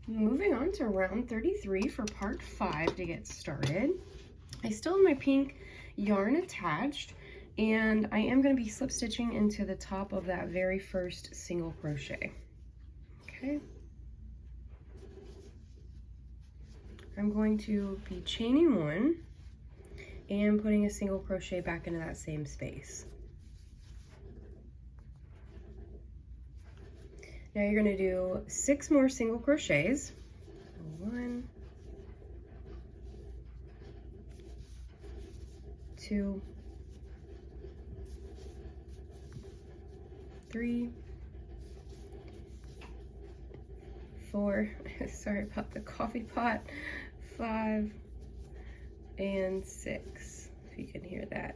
Moving on to round 33 for part 5 to get started. I still have my pink yarn attached, and I am going to be slip stitching into the top of that very first single crochet. Okay. I'm going to be chaining 1 and putting a single crochet back into that same space. Now you're going to do 6 more single crochets. 1, 2, 3, 4, sorry about the coffee pot, 5, and 6, if you can hear that.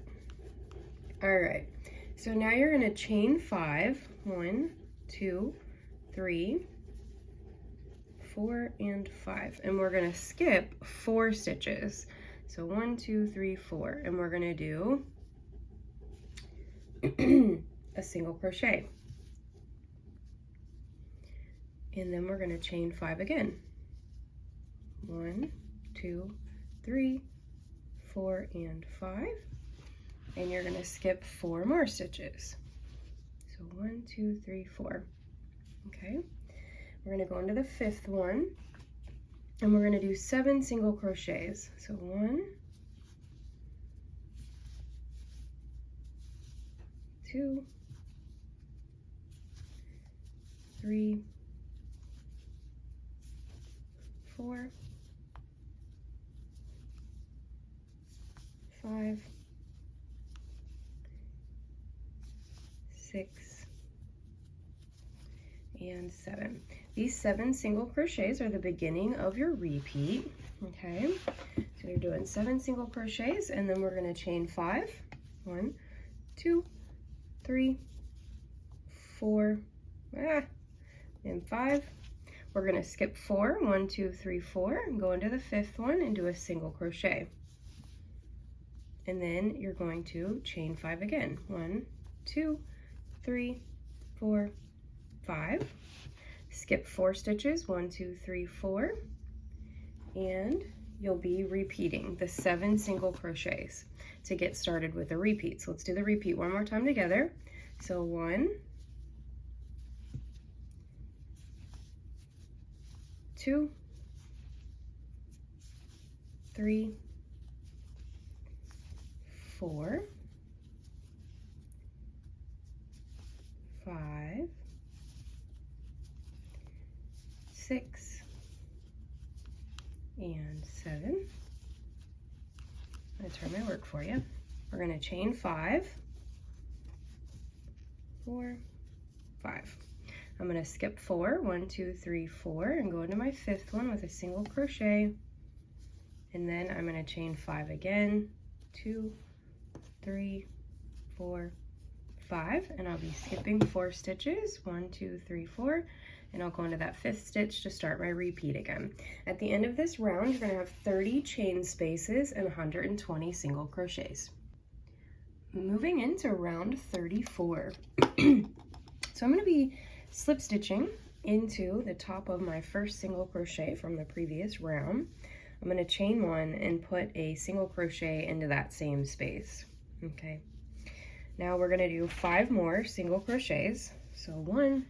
All right, so now you're going to chain 5, 1, 2, 3, 4, and 5, and we're going to skip 4 stitches. So 1, 2, 3, 4, and we're going to do a single crochet, and then we're going to chain 5 again. 1, 2, 3, 4, and 5, and you're going to skip 4 more stitches. So 1, 2, 3, 4. Okay, we're going to go into the 5th one, and we're going to do 7 single crochets. So 1, 2, 3, 4, 5, 6, and 7. These 7 single crochets are the beginning of your repeat. Okay, so you're doing 7 single crochets, and then we're going to chain 5. 1, 2, 3, 4, and 5. We're going to skip 4. 1, 2, 3, 4, and go into the 5th one and do a single crochet. And then you're going to chain 5 again. 1, 2, 3, 4, 5. Skip 4 stitches. 1, 2, 3, 4, and you'll be repeating the 7 single crochets to get started with a repeat. So let's do the repeat one more time together. So 1, 2, 3, 4, 5, 6, and 7. I'm going to turn my work for you. We're going to chain 5, 4, 5. I'm going to skip 4, 1, 2, 3, 4, and go into my 5th one with a single crochet. And then I'm going to chain 5 again, 2, 3, 4, 5, and I'll be skipping 4 stitches, 1, 2, 3, 4, and I'll go into that 5th stitch to start my repeat again. At the end of this round, you're going to have 30 chain spaces and 120 single crochets. Moving into round 34. So I'm going to be slip stitching into the top of my first single crochet from the previous round. I'm going to chain 1 and put a single crochet into that same space. Okay. Now we're going to do 5 more single crochets. So 1,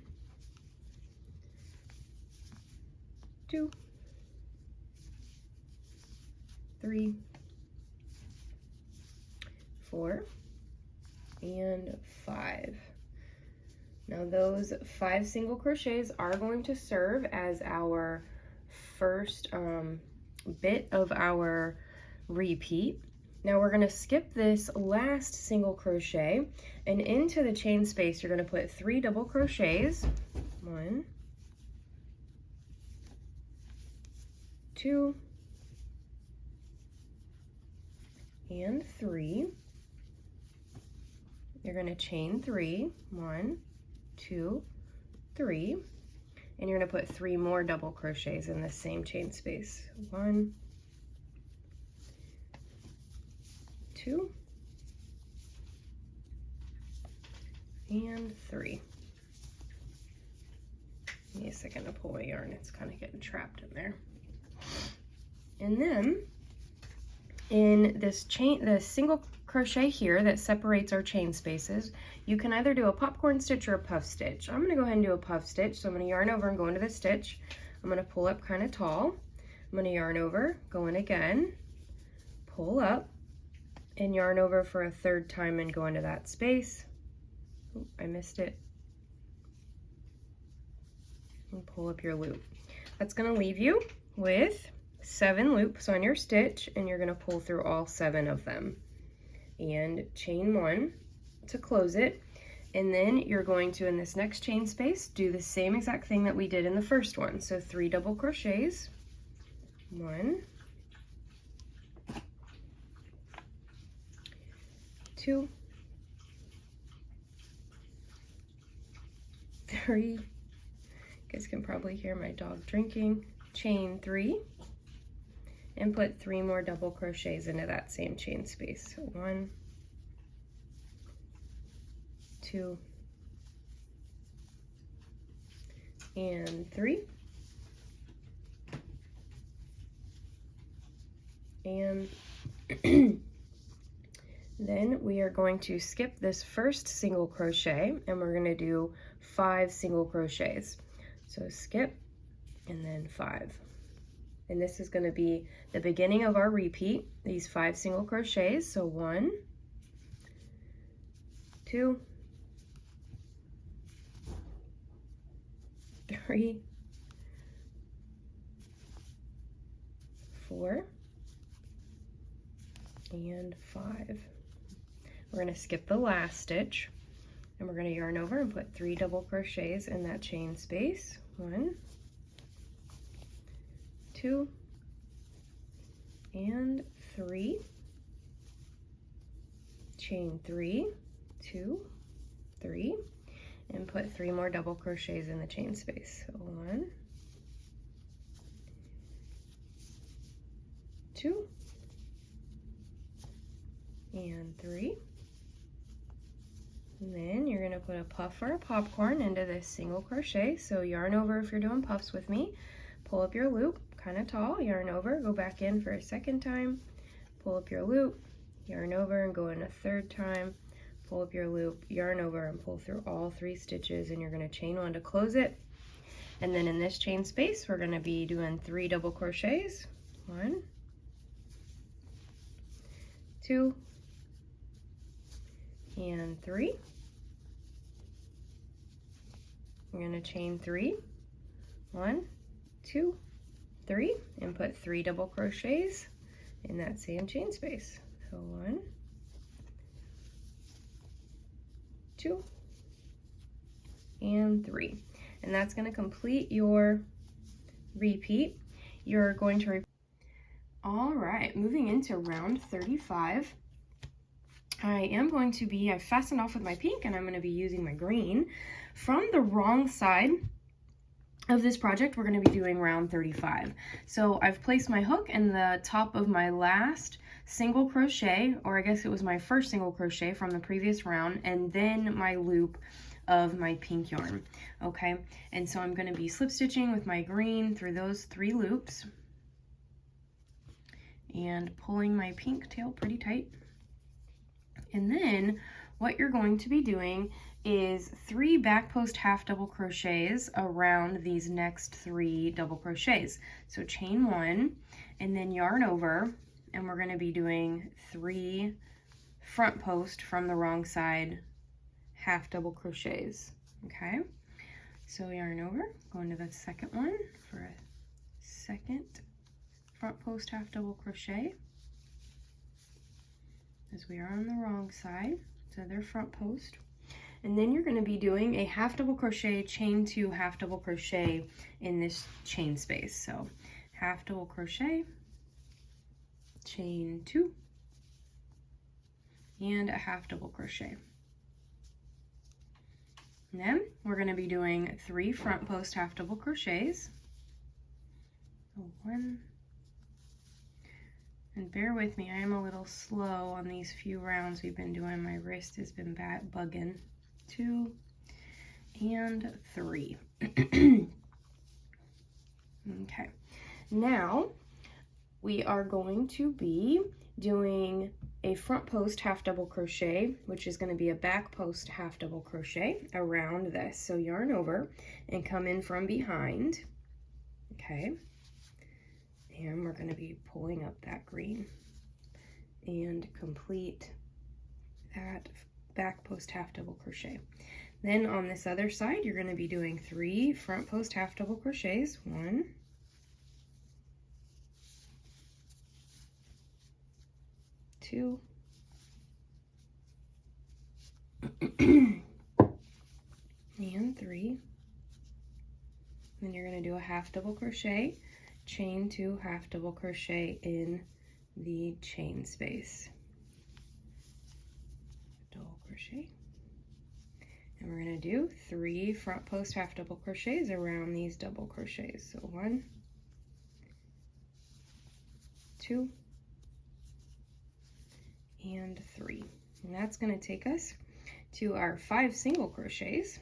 2, 3, 4, and 5. Now those 5 single crochets are going to serve as our first bit of our repeat. Now we're going to skip this last single crochet, and into the chain space you're going to put 3 double crochets. 1, 2, and 3. You're going to chain 3. 1, 2, 3, and you're going to put 3 more double crochets in the same chain space. 1, 2, and 3. Give me a second to pull my yarn. It's kind of getting trapped in there. And then in this chain, the single crochet here that separates our chain spaces, you can either do a popcorn stitch or a puff stitch. I'm gonna go ahead and do a puff stitch. So I'm gonna yarn over and go into the stitch. I'm gonna pull up kind of tall. I'm gonna yarn over, go in again, pull up, and yarn over for a third time and go into that space. Oh, I missed it. And pull up your loop. That's gonna leave you with 7 loops on your stitch, and you're gonna pull through all 7 of them. And chain 1 to close it. And then you're going to, in this next chain space, do the same exact thing that we did in the first one. So 3 double crochets. 1, 2, 3. You guys can probably hear my dog drinking. Chain 3, and put 3 more double crochets into that same chain space. So 1, 2, and 3, and then we are going to skip this first single crochet, and we're going to do 5 single crochets. So skip and then 5. And this is going to be the beginning of our repeat, these 5 single crochets. So 1, 2, 3, 4, and 5. We're going to skip the last stitch, and we're going to yarn over and put 3 double crochets in that chain space. 1, 2, and 3. Chain 3, 2, 3, and put 3 more double crochets in the chain space. So 1, 2, and 3. And then you're going to put a puff or a popcorn into this single crochet. So yarn over if you're doing puffs with me. Pull up your loop, kind of tall, yarn over, go back in for a second time, pull up your loop, yarn over and go in a third time, pull up your loop, yarn over and pull through all 3 stitches, and you're going to chain 1 to close it. And then in this chain space, we're going to be doing 3 double crochets. 1, 2, and 3. We're going to chain 3, 1, 2, 3, and put 3 double crochets in that same chain space. So 1, 2, and 3. And that's going to complete your repeat. You're going to repeat. All right, moving into round 35. I fastened off with my pink, and I'm going to be using my green. From the wrong side of this project, we're going to be doing round 35. So I've placed my hook in the top of my last single crochet, or I guess it was my first single crochet from the previous round, and then my loop of my pink yarn. Okay, and so I'm going to be slip stitching with my green through those 3 loops and pulling my pink tail pretty tight. And then what you're going to be doing is 3 back post half double crochets around these next 3 double crochets. So chain 1 and then yarn over, and we're going to be doing 3 front post from the wrong side half double crochets. Okay, so yarn over, go into the second one for a second front post half double crochet, as we are on the wrong side, so they're front post. And then you're going to be doing a half double crochet, chain 2 half double crochet in this chain space. So half double crochet, chain 2, and a half double crochet. And then we're going to be doing 3 front post half double crochets. So 1, and bear with me, I am a little slow on these few rounds we've been doing. My wrist has been bugging. 2 and 3. Okay, now we are going to be doing a front post half double crochet, which is going to be a back post half double crochet around this. So yarn over and come in from behind. Okay, and we're going to be pulling up that green and complete that back post half double crochet. Then on this other side, you're going to be doing 3 front post half double crochets. 1, 2, and 3. Then you're going to do a half double crochet, chain 2, half double crochet in the chain space. Double crochet. And we're going to do 3 front post half double crochets around these double crochets. So 1, 2, and 3. And that's going to take us to our 5 single crochets.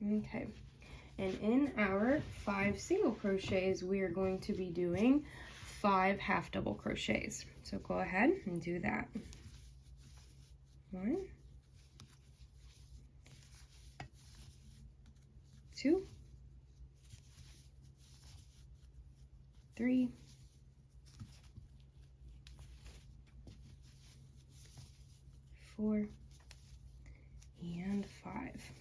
Okay, and in our 5 single crochets, we are going to be doing 5 half double crochets. So go ahead and do that. 1, 2, 3, 4, and 5.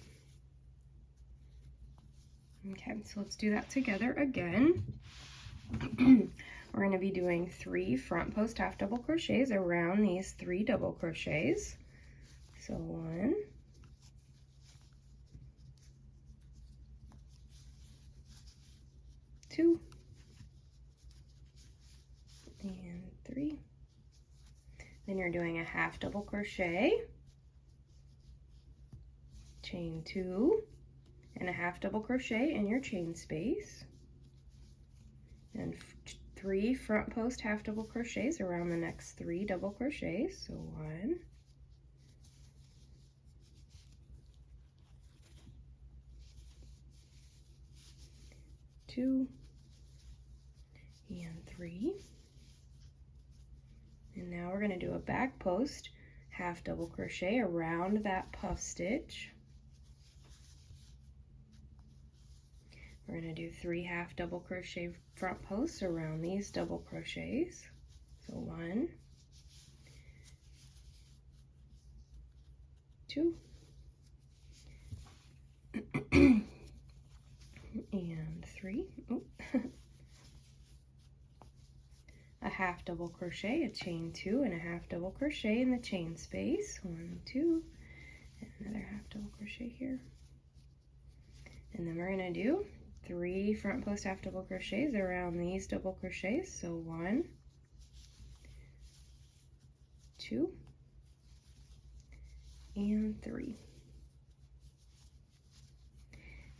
Okay, so let's do that together again. We're going to be doing 3 front post half double crochets around these 3 double crochets. So 1, 2, and 3. Then you're doing a half double crochet, chain 2, and a half double crochet in your chain space, and 3 front post half double crochets around the next 3 double crochets. So 1, 2, and 3. And now we're going to do a back post half double crochet around that puff stitch. We're going to do 3 half double crochet front posts around these double crochets. So 1, 2, and 3. A half double crochet, a chain 2, and a half double crochet in the chain space. 1, 2, and another half double crochet here. And then we're going to do 3 front post half double crochets around these double crochets. So 1, 2, and 3.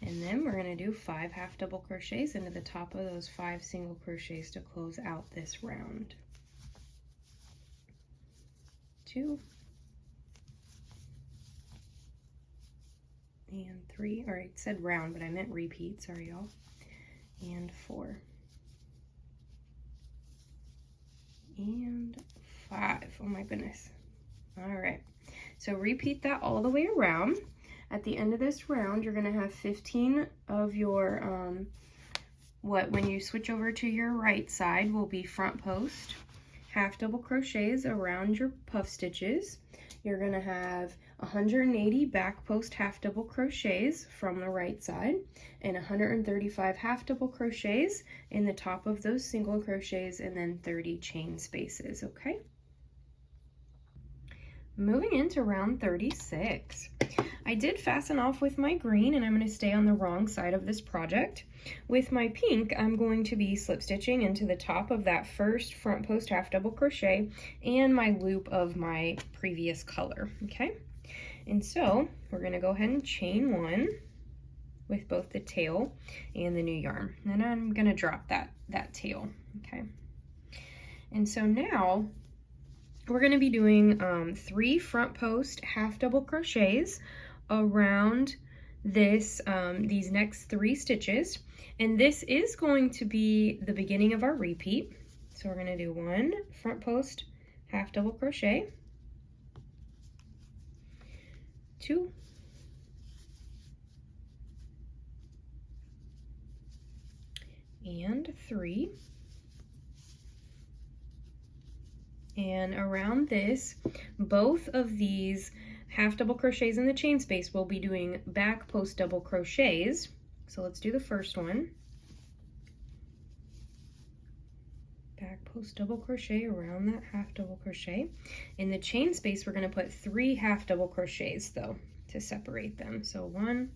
And then we're going to do 5 half double crochets into the top of those 5 single crochets to close out this round. 2, and 3, or I said round, but I meant repeat, sorry y'all, and 4, and 5. Oh my goodness. All right, so repeat that all the way around. At the end of this round, you're going to have 15 of your, when you switch over to your right side will be front post half double crochets around your puff stitches. You're going to have 180 back post half double crochets from the right side and 135 half double crochets in the top of those single crochets, and then 30 chain spaces, okay? Moving into round 36. I did fasten off with my green, and I'm going to stay on the wrong side of this project. With my pink, I'm going to be slip stitching into the top of that first front post half double crochet and my loop of my previous color, okay? And so we're going to go ahead and chain 1 with both the tail and the new yarn. And then I'm going to drop that tail, okay? And so now we're going to be doing 3 front post half double crochets around these next 3 stitches, and this is going to be the beginning of our repeat. So we're going to do 1 front post half double crochet, 2, and 3. And around this, both of these half double crochets in the chain space will be doing back post double crochets. So let's do the first one. Back post double crochet around that half double crochet. In the chain space, we're going to put 3 half double crochets though to separate them. So 1,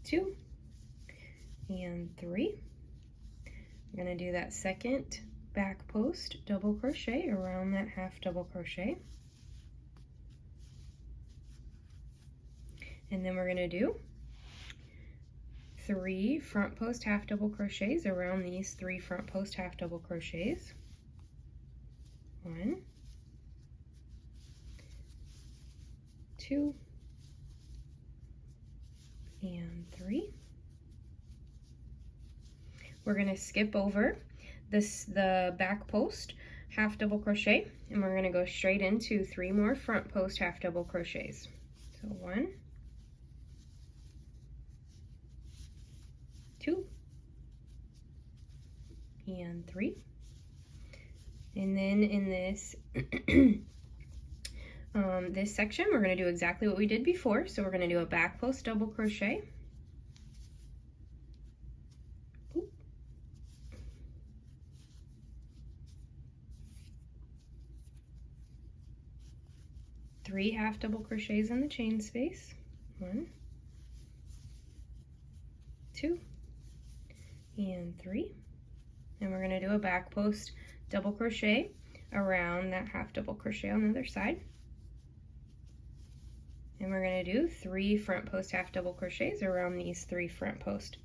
2, and 3. I'm going to do that second back post double crochet around that half double crochet. And then we're going to do 3 front post half double crochets around these 3 front post half double crochets. 1, 2, and 3. We're going to skip over the back post half double crochet, and we're going to go straight into 3 more front post half double crochets. So 1, 2, and 3. And then in this this section, we're going to do exactly what we did before. So we're going to do a back post double crochet, 3 half double crochets in the chain space, 1, 2, and 3. And we're going to do a back post double crochet around that half double crochet on the other side. And we're going to do 3 front post half double crochets around these 3 front post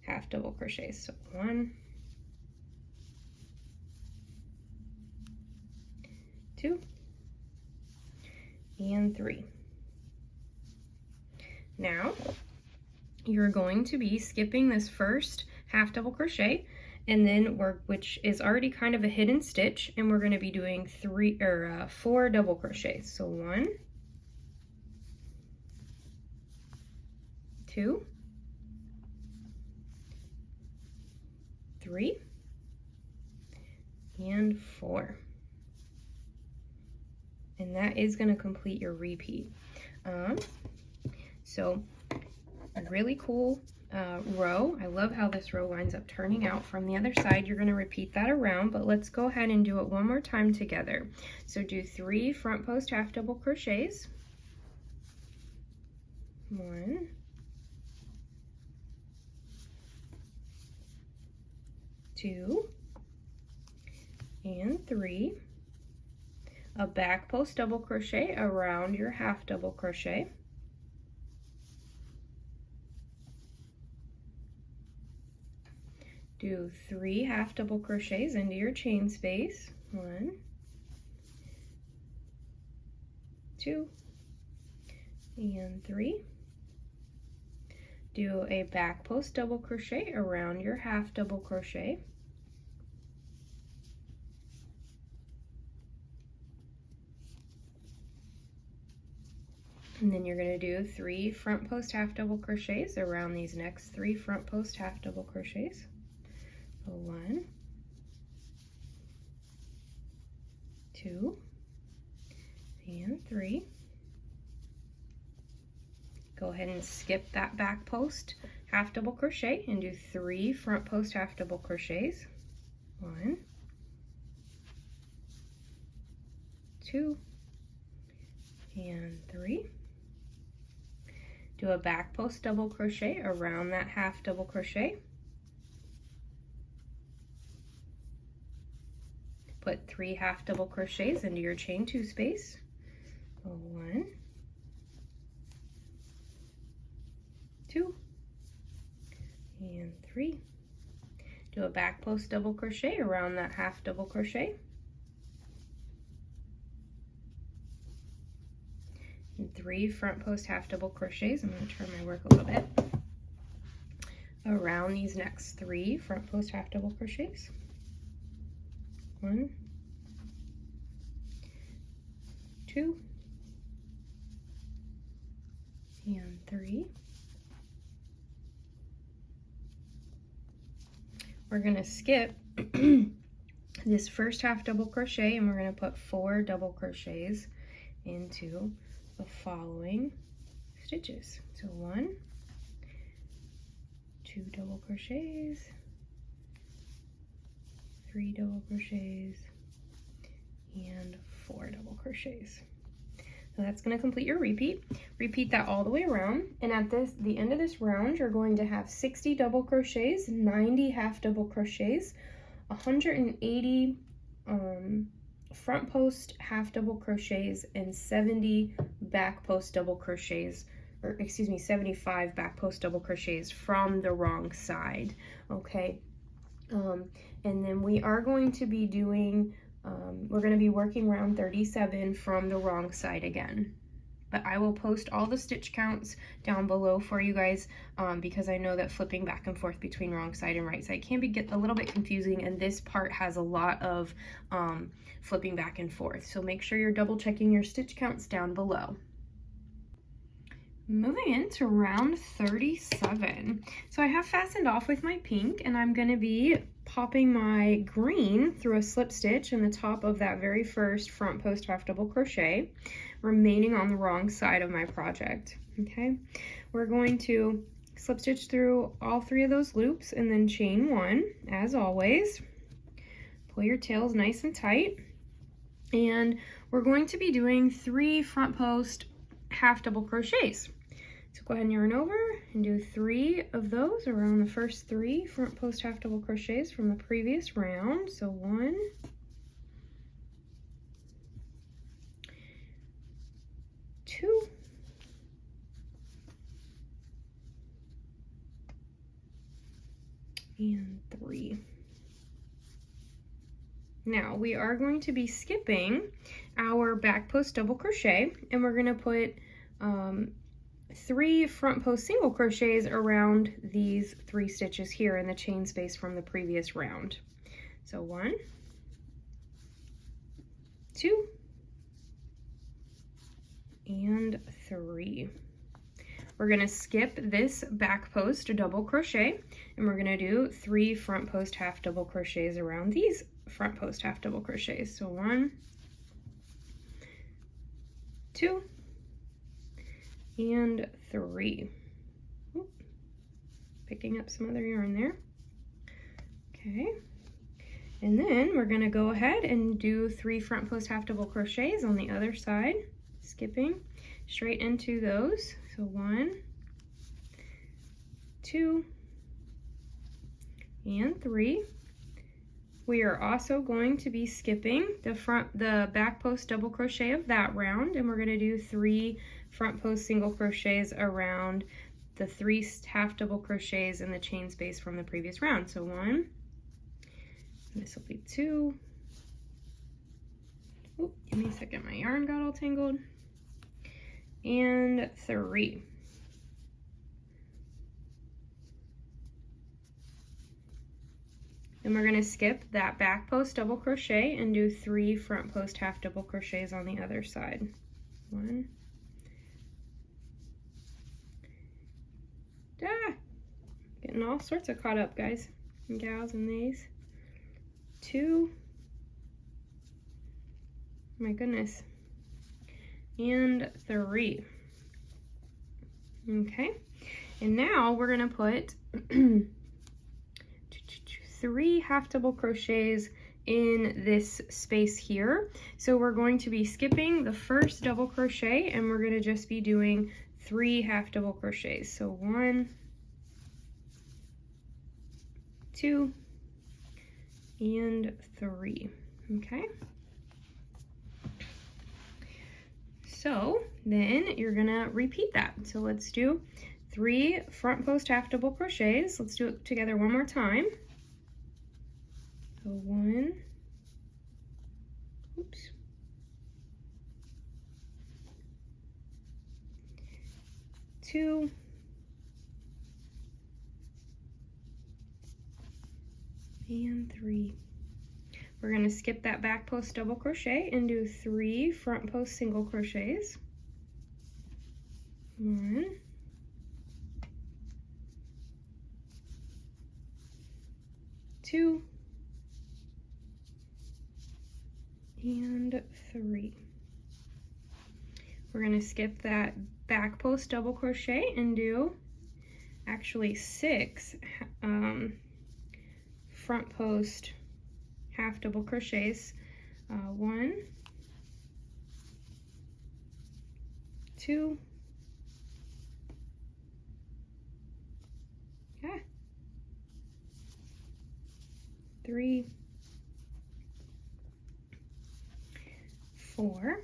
half double crochets. So 1, 2, and 3. Now you're going to be skipping this first half double crochet, and then which is already kind of a hidden stitch, and we're going to be doing 4 double crochets. So 1, 2, 3, and 4. And that is going to complete your repeat. So a really cool row. I love how this row winds up turning out. From the other side, you're going to repeat that around, but let's go ahead and do it one more time together. So do 3 front post half double crochets, 1, 2, and 3. A back post double crochet around your half double crochet, do 3 half double crochets into your chain space, 1, 2, and 3. Do a back post double crochet around your half double crochet, and then you're going to do 3 front post half double crochets around these next 3 front post half double crochets. So 1, 2, and 3. Go ahead and skip that back post half double crochet and do 3 front post half double crochets. 1, 2, and 3. Do a back post double crochet around that half double crochet. Put 3 half double crochets into your chain 2 space. 1, 2, and 3. Do a back post double crochet around that half double crochet. and 3 front post half double crochets. I'm going to turn my work a little bit around these next 3 front post half double crochets. 1, 2, and 3. We're going to skip this first half double crochet, and we're going to put 4 double crochets into the following stitches. So 1, 2 double crochets, 3 double crochets, and 4 double crochets. So that's going to complete your repeat. Repeat that all the way around, and at the end of this round, you're going to have 60 double crochets, 90 half double crochets, 180 front post half double crochets, and 70 back post double crochets, or excuse me, 75 back post double crochets from the wrong side. Okay, and then we are going to be doing we're going to be working round 37 from the wrong side again. But I will post all the stitch counts down below for you guys because I know that flipping back and forth between wrong side and right side can get a little bit confusing, and this part has a lot of flipping back and forth. So make sure you're double checking your stitch counts down below. Moving into round 37. So I have fastened off with my pink, and I'm going to be popping my green through a slip stitch in the top of that very first front post half double crochet, remaining on the wrong side of my project. Okay, we're going to slip stitch through all 3 of those loops and then chain 1 as always. Pull your tails nice and tight, and we're going to be doing 3 front post half double crochets. So go ahead and yarn over and do 3 of those around the first 3 front post half double crochets from the previous round. So 1, 2, and 3. Now we are going to be skipping our back post double crochet, and we're going to put 3 front post single crochets around these 3 stitches here in the chain space from the previous round. So 1, 2, and 3. We're going to skip this back post double crochet, and we're going to do 3 front post half double crochets around these front post half double crochets. So 1, 2, and 3. Oop, picking up some other yarn there. Okay, and then we're going to go ahead and do 3 front post half double crochets on the other side, skipping straight into those. So 1, 2, and 3. We are also going to be skipping the back post double crochet of that round, and we're going to do 3 front post single crochets around the 3 half double crochets in the chain space from the previous round. So 1, this will be 2. Oop, give me a second, my yarn got all tangled. And 3. Then we're going to skip that back post double crochet and do 3 front post half double crochets on the other side. 1. Getting all sorts of caught up, guys and gals, in these. 2. My goodness. And 3. Okay, and now we're going to put 3 half double crochets in this space here. So we're going to be skipping the first double crochet, and we're going to just be doing 3 half double crochets. So 1, 2, and 3. Okay, so then you're gonna repeat that. So let's do 3 front post half double crochets. Let's do it together one more time. So 1, oops, 2, and 3. We're going to skip that back post double crochet and do 3 front post single crochets. 1, 2, and 3. We're going to skip that back post double crochet and do actually 6 front post half double crochets. 1, 2, 3, 4,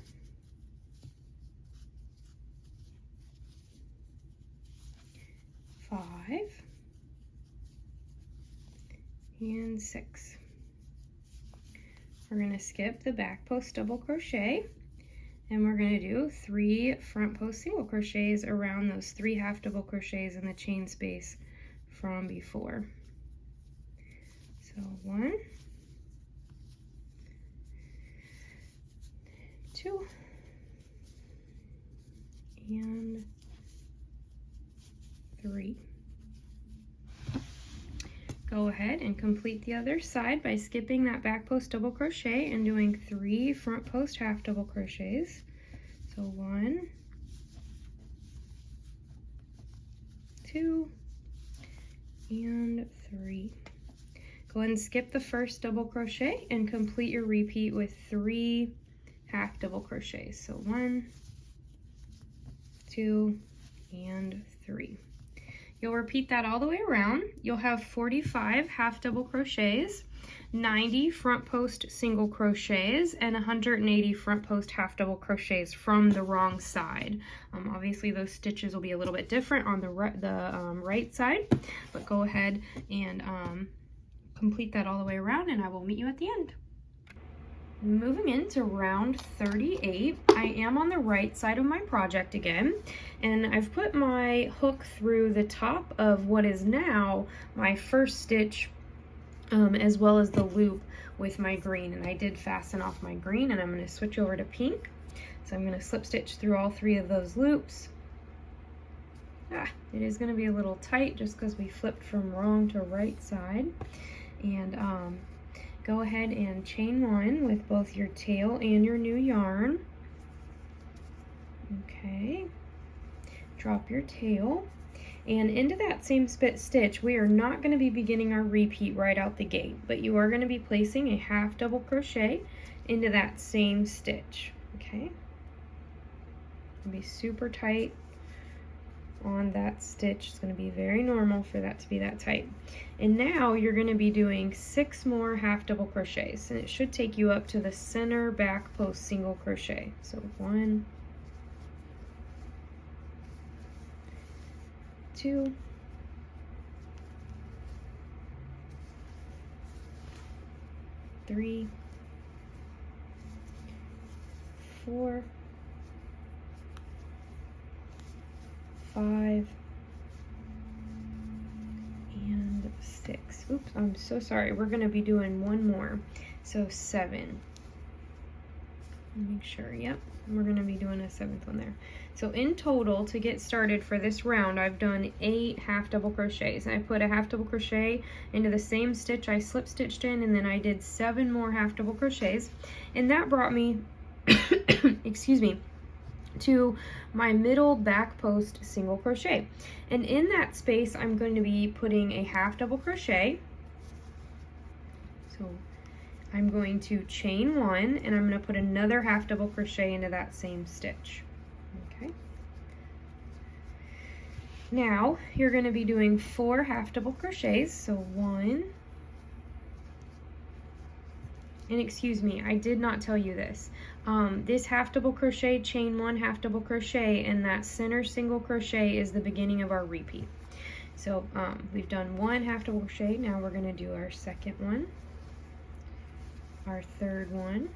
5, and 6. We're going to skip the back post double crochet and we're going to do 3 front post single crochets around those 3 half double crochets in the chain space from before. So 1, 2, and 3. Go ahead and complete the other side by skipping that back post double crochet and doing 3 front post half double crochets. So 1, 2, and 3. Go ahead and skip the first double crochet and complete your repeat with 3 half double crochets. So 1, 2, and 3. You'll repeat that all the way around. You'll have 45 half double crochets, 90 front post single crochets, and 180 front post half double crochets from the wrong side. Obviously those stitches will be a little bit different on the right side, but go ahead and complete that all the way around and I will meet you at the end. Moving into round 38, I am on the right side of my project again, and I've put my hook through the top of what is now my first stitch, as well as the loop with my green, and I did fasten off my green, and I'm going to switch over to pink. So I'm going to slip stitch through all 3 of those loops. It is going to be a little tight just because we flipped from wrong to right side, and go ahead and chain 1 with both your tail and your new yarn. Okay, drop your tail, and into that same stitch, we are not going to be beginning our repeat right out the gate, but you are going to be placing a half double crochet into that same stitch. Okay, it'll be super tight on that stitch. It's going to be very normal for that to be that tight. And now you're going to be doing 6 more half double crochets, and it should take you up to the center back post single crochet. So 1, 2, 3, 4, 5, and 6. Oops, I'm so sorry. We're going to be doing 1 more. So 7. Make sure, yep. We're going to be doing a 7th one there. So in total, to get started for this round, I've done 8 half double crochets. I put a half double crochet into the same stitch I slip stitched in, and then I did 7 more half double crochets. And that brought me, excuse me, to my middle back post single crochet, and in that space I'm going to be putting a half double crochet. So I'm going to chain 1 and I'm going to put another half double crochet into that same stitch. Okay, now you're going to be doing 4 half double crochets. So 1, and excuse me, I did not tell you this. This half double crochet, chain 1 half double crochet, and that center single crochet is the beginning of our repeat. So we've done 1 half double crochet. Now we're going to do our 2nd one, our 3rd one,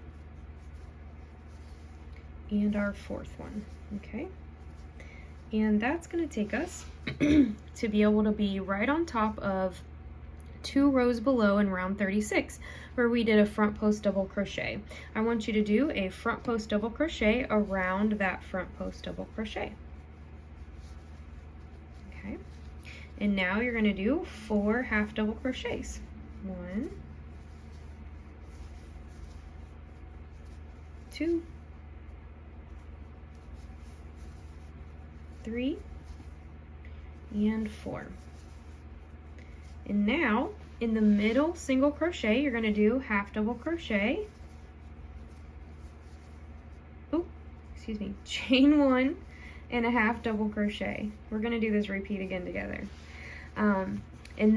and our 4th one. Okay, And that's going to take us to be able to be right on top of 2 rows below in round 36, where we did a front post double crochet. I want you to do a front post double crochet around that front post double crochet. Okay, and now you're going to do 4 half double crochets. 1, 2, 3, and 4. And now in the middle single crochet, you're going to do half double crochet. Oh, excuse me, chain 1 and a half double crochet. We're going to do this repeat again together. And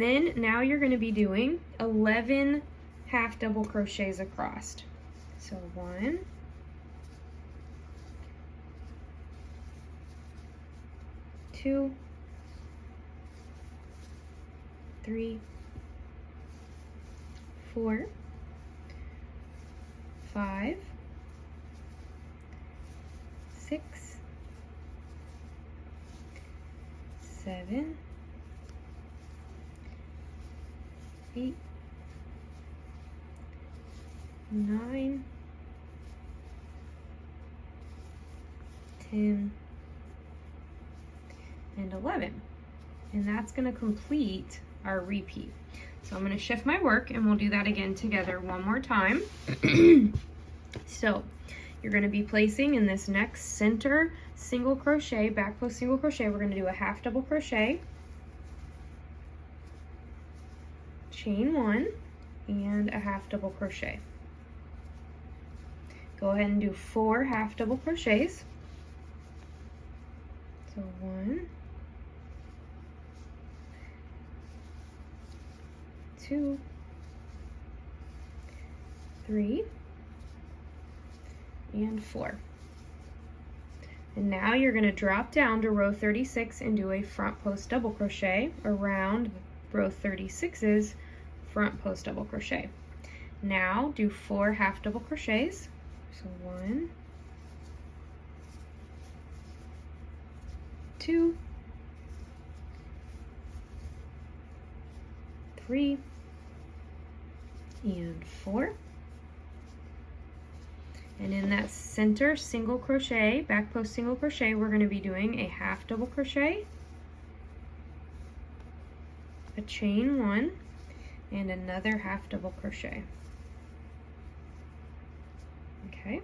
then now you're going to be doing 11 half double crochets across. So 1, 2, 3, 4, 5, 6, 7, 8, 9, 10, and 11. And that's going to complete our repeat. So I'm going to shift my work and we'll do that again together one more time. So you're going to be placing in this next center single crochet, back post single crochet, we're going to do a half double crochet, chain 1, and a half double crochet. Go ahead and do 4 half double crochets. So 1, 2, 3, and 4. And now you're going to drop down to row 36 and do a front post double crochet around row 36's front post double crochet. Now do 4 half double crochets. So 1, 2, 3, and 4. And in that center single crochet, back post single crochet, we're going to be doing a half double crochet, a chain 1, and another half double crochet. Okay,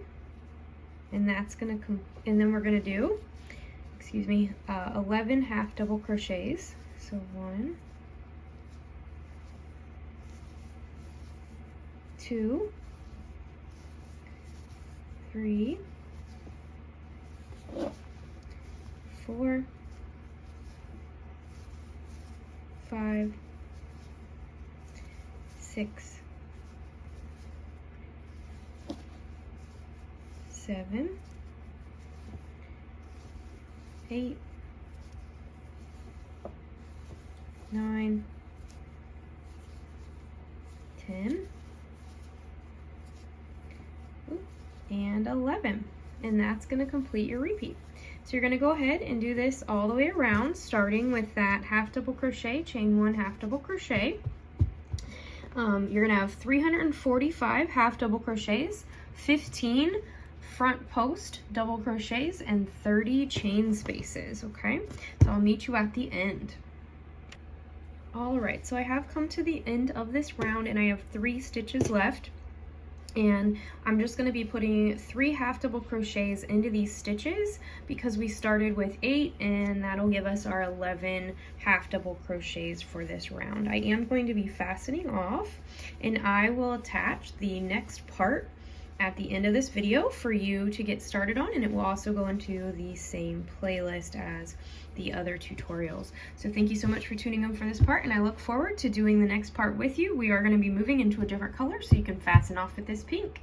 and that's going to and then we're going to do, 11 half double crochets. So 1, 2, 3, 4, 5, 6, 7, 8, 9, 10, and 11. And that's going to complete your repeat. So you're going to go ahead and do this all the way around, starting with that half double crochet, chain 1 half double crochet. You're going to have 345 half double crochets, 15 front post double crochets, and 30 chain spaces. Okay, so I'll meet you at the end. All right, so I have come to the end of this round and I have 3 stitches left. And I'm just going to be putting 3 half double crochets into these stitches because we started with 8, and that'll give us our 11 half double crochets for this round. I am going to be fastening off, and I will attach the next part at the end of this video for you to get started on, and it will also go into the same playlist as the other tutorials. So thank you so much for tuning in for this part, and I look forward to doing the next part with you. We are going to be moving into a different color, so you can fasten off with this pink.